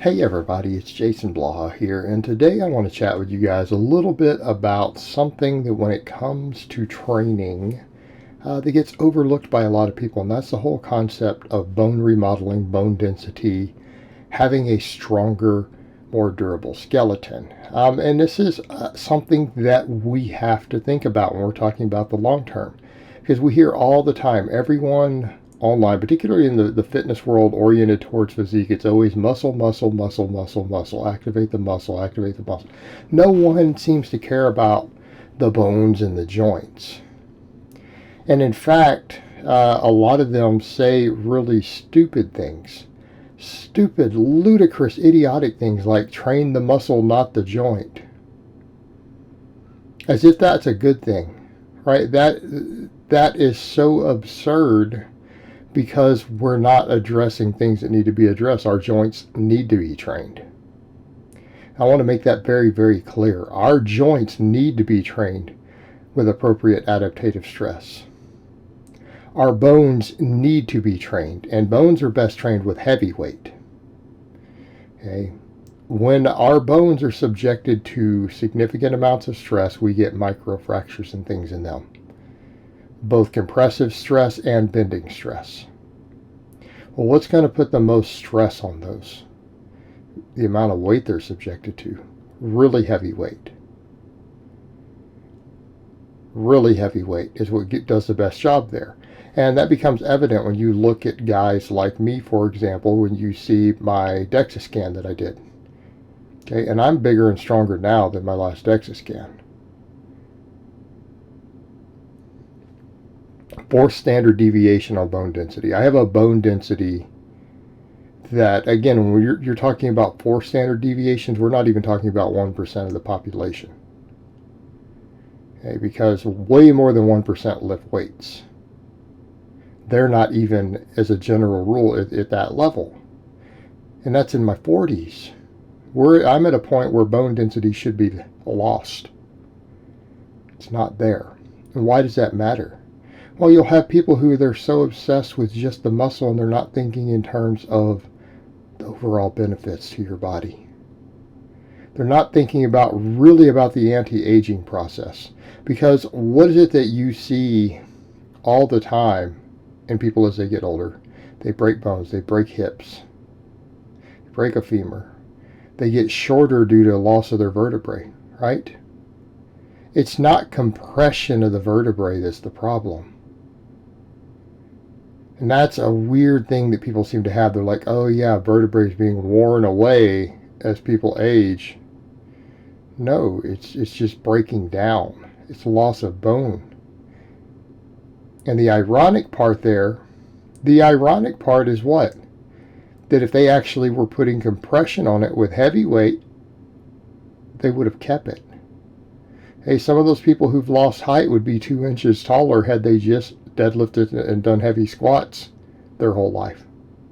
Hey everybody, it's Jason Blaha here, and today I want to chat with you guys a little bit about something that when it comes to training that gets overlooked by a lot of people, and that's the whole concept of bone remodeling, bone density, having a stronger, more durable skeleton. And this is something that we have to think about when we're talking about the long term, because we hear all the time, everyone online, particularly in the fitness world oriented towards physique, it's always muscle, muscle, muscle, muscle, muscle, activate the muscle, activate the muscle. No one seems to care about the bones and the joints. And in fact, a lot of them say really stupid things. Stupid, ludicrous, idiotic things like train the muscle, not the joint. As if that's a good thing, right? That is so absurd because we're not addressing things that need to be addressed. Our joints need to be trained. I want to make that very, very clear. Our joints need to be trained with appropriate adaptative stress. Our bones need to be trained, and bones are best trained with heavy weight. Okay? When our bones are subjected to significant amounts of stress, we get microfractures and things in them, both compressive stress and bending stress. Well, what's going to put the most stress on those? The amount of weight they're subjected to. Really heavy weight. Really heavy weight is what does the best job there. And that becomes evident when you look at guys like me, for example, when you see my DEXA scan that I did. Okay, and I'm bigger and stronger now than my last DEXA scan. 4th standard deviation on bone density. I have a bone density that, again, when you're talking about 4 standard deviations, we're not even talking about 1% of the population. Okay, because way more than 1% lift weights. They're not even, as a general rule, at that level. And that's in my 40s. I'm at a point where bone density should be lost. It's not there. And why does that matter? Well, you'll have people who they're so obsessed with just the muscle and they're not thinking in terms of the overall benefits to your body. They're not thinking really about the anti-aging process. Because what is it that you see all the time in people as they get older? They break bones, they break hips, they break a femur. They get shorter due to loss of their vertebrae, right? It's not compression of the vertebrae that's the problem. And that's a weird thing that people seem to have. They're like, oh yeah, vertebrae is being worn away as people age. No, it's just breaking down. It's loss of bone. And the ironic part is what? That if they actually were putting compression on it with heavy weight, they would have kept it. Hey, some of those people who've lost height would be 2 inches taller had they just deadlifted and done heavy squats their whole life.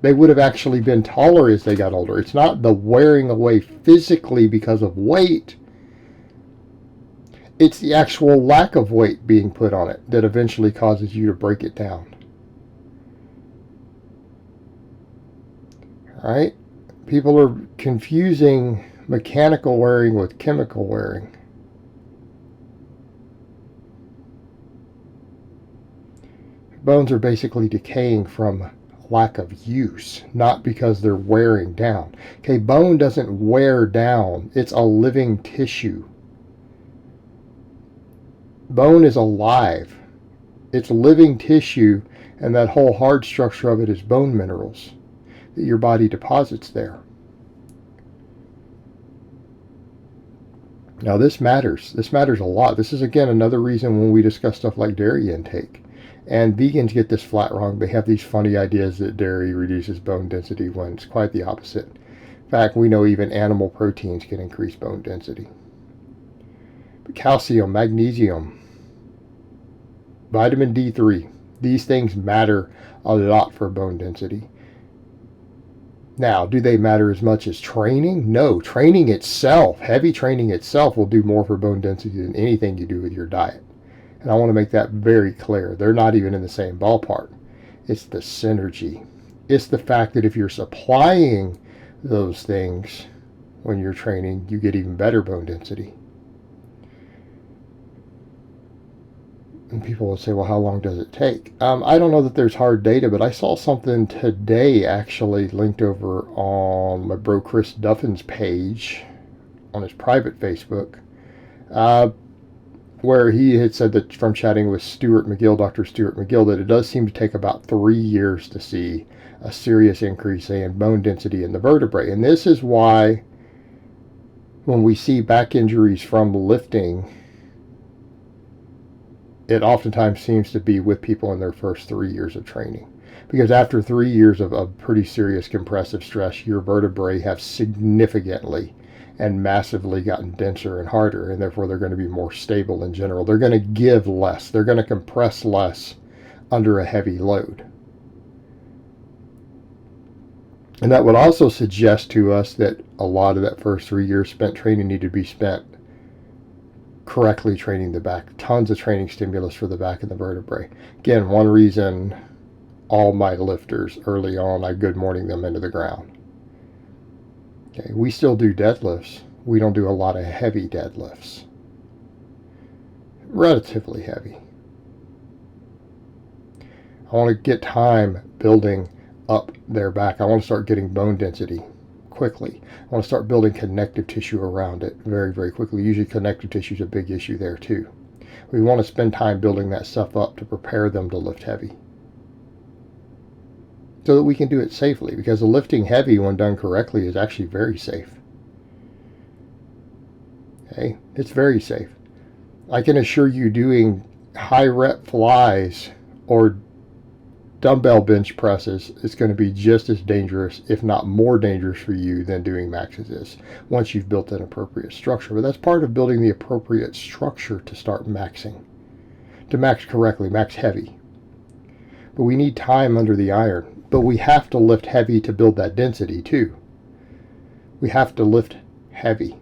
They would have actually been taller as they got older. It's not the wearing away physically because of weight. It's the actual lack of weight being put on it that eventually causes you to break it down. All right? People are confusing mechanical wearing with chemical wearing. Bones are basically decaying from lack of use, not because they're wearing down. Okay, bone doesn't wear down. It's a living tissue. Bone is alive. It's living tissue, and that whole hard structure of it is bone minerals that your body deposits there. Now this matters. This matters a lot. This is, again, another reason when we discuss stuff like dairy intake. And vegans get this flat wrong. They have these funny ideas that dairy reduces bone density when it's quite the opposite. In fact, we know even animal proteins can increase bone density. But calcium, magnesium, vitamin D3, these things matter a lot for bone density. Now, do they matter as much as training? No. Training itself, heavy training itself, will do more for bone density than anything you do with your diet. And I want to make that very clear. They're not even in the same ballpark. It's the synergy. It's the fact that if you're supplying those things when you're training, you get even better bone density. And people will say, well, how long does it take? I don't know that there's hard data, but I saw something today actually linked over on my bro Chris Duffin's page on his private Facebook, where he had said that from chatting with Dr. Stuart McGill, that it does seem to take about 3 years to see a serious increase in bone density in the vertebrae. And this is why when we see back injuries from lifting, it oftentimes seems to be with people in their first 3 years of training. Because after 3 years of pretty serious compressive stress, your vertebrae have significantly and massively gotten denser and harder, and therefore they're going to be more stable in general. They're going to give less. They're going to compress less under a heavy load. And that would also suggest to us that a lot of that first 3 years spent training need to be spent correctly training the back. Tons of training stimulus for the back of the vertebrae. Again, one reason all my lifters early on, I good morning them into the ground. Okay, we still do deadlifts. We don't do a lot of heavy deadlifts. Relatively heavy. I want to get time building up their back. I want to start getting bone density quickly. I want to start building connective tissue around it very, very quickly. Usually connective tissue is a big issue there too. We want to spend time building that stuff up to prepare them to lift heavy, so that we can do it safely, because the lifting heavy when done correctly is actually very safe. Okay, it's very safe. I can assure you doing high rep flies or dumbbell bench presses is going to be just as dangerous, if not more dangerous for you than doing maxes is, once you've built an appropriate structure. But that's part of building the appropriate structure to start maxing. To max correctly, max heavy. But we need time under the iron. But we have to lift heavy to build that density too. We have to lift heavy.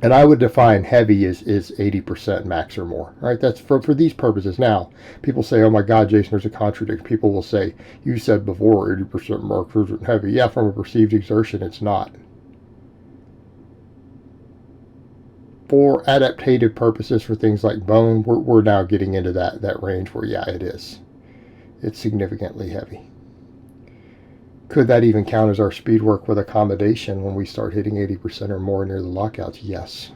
And I would define heavy as 80% max or more. Right? That's for these purposes. Now, people say, oh my God, Jason, there's a contradiction. People will say, you said before 80% max isn't heavy. Yeah, from a perceived exertion, it's not. For adaptative purposes, for things like bone, we're now getting into that range where, yeah, it is. It's significantly heavy. Could that even count as our speed work with accommodation when we start hitting 80% or more near the lockouts? Yes.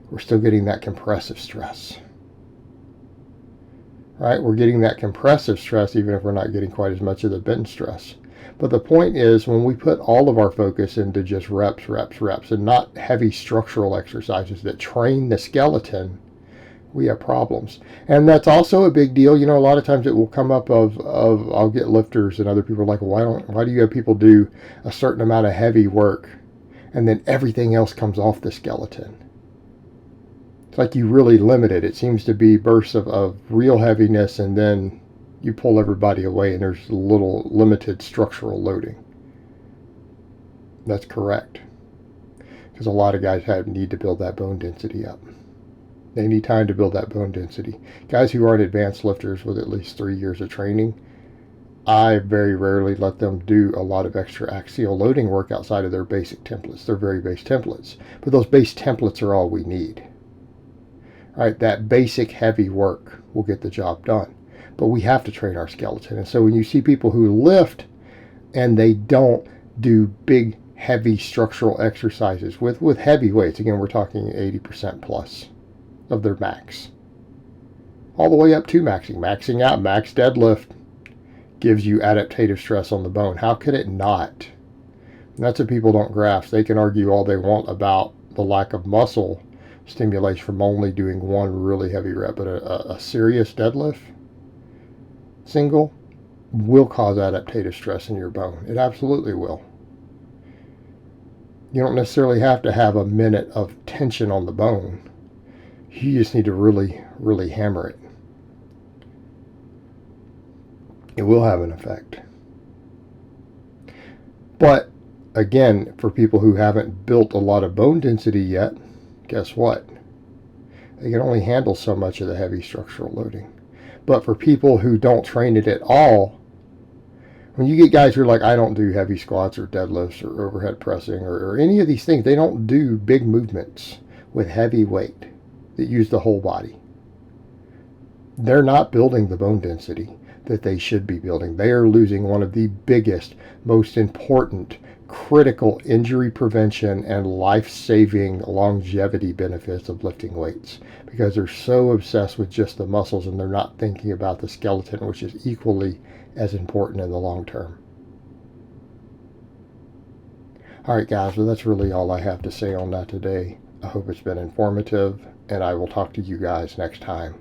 We're still getting that compressive stress. Right? We're getting that compressive stress even if we're not getting quite as much of the bench stress. But the point is, when we put all of our focus into just reps, and not heavy structural exercises that train the skeleton, we have problems. And that's also a big deal. You know, a lot of times it will come up of I'll get lifters and other people are like, why do you have people do a certain amount of heavy work and then everything else comes off the skeleton? It's like you really limit it. It seems to be bursts of real heaviness, and then you pull everybody away and there's a little limited structural loading. That's correct. Because a lot of guys need to build that bone density up. They need time to build that bone density. Guys who aren't advanced lifters with at least 3 years of training, I very rarely let them do a lot of extra axial loading work outside of their basic templates, their very base templates. But those base templates are all we need. All right, that basic heavy work will get the job done. But we have to train our skeleton. And so when you see people who lift and they don't do big, heavy structural exercises with heavy weights, again, we're talking 80% plus of their max, all the way up to maxing out. Max deadlift gives you adaptative stress on the bone. How could it not? And that's what people don't grasp. They can argue all they want about the lack of muscle stimulation from only doing one really heavy rep, but a serious deadlift single will cause adaptative stress in your bone. It absolutely will. You don't necessarily have to have a minute of tension on the bone. You just need to really, really hammer it. It will have an effect. But again, for people who haven't built a lot of bone density yet, guess what? They can only handle so much of the heavy structural loading. But for people who don't train it at all, When you get guys who are like, I don't do heavy squats or deadlifts or overhead pressing or any of these things, they don't do big movements with heavy weight that use the whole body. They're not building the bone density that they should be building. They are losing one of the biggest, most important, critical injury prevention and life-saving longevity benefits of lifting weights, because they're so obsessed with just the muscles and they're not thinking about the skeleton, which is equally as important in the long term. All right, guys, well, that's really all I have to say on that today. I hope it's been informative, and I will talk to you guys next time.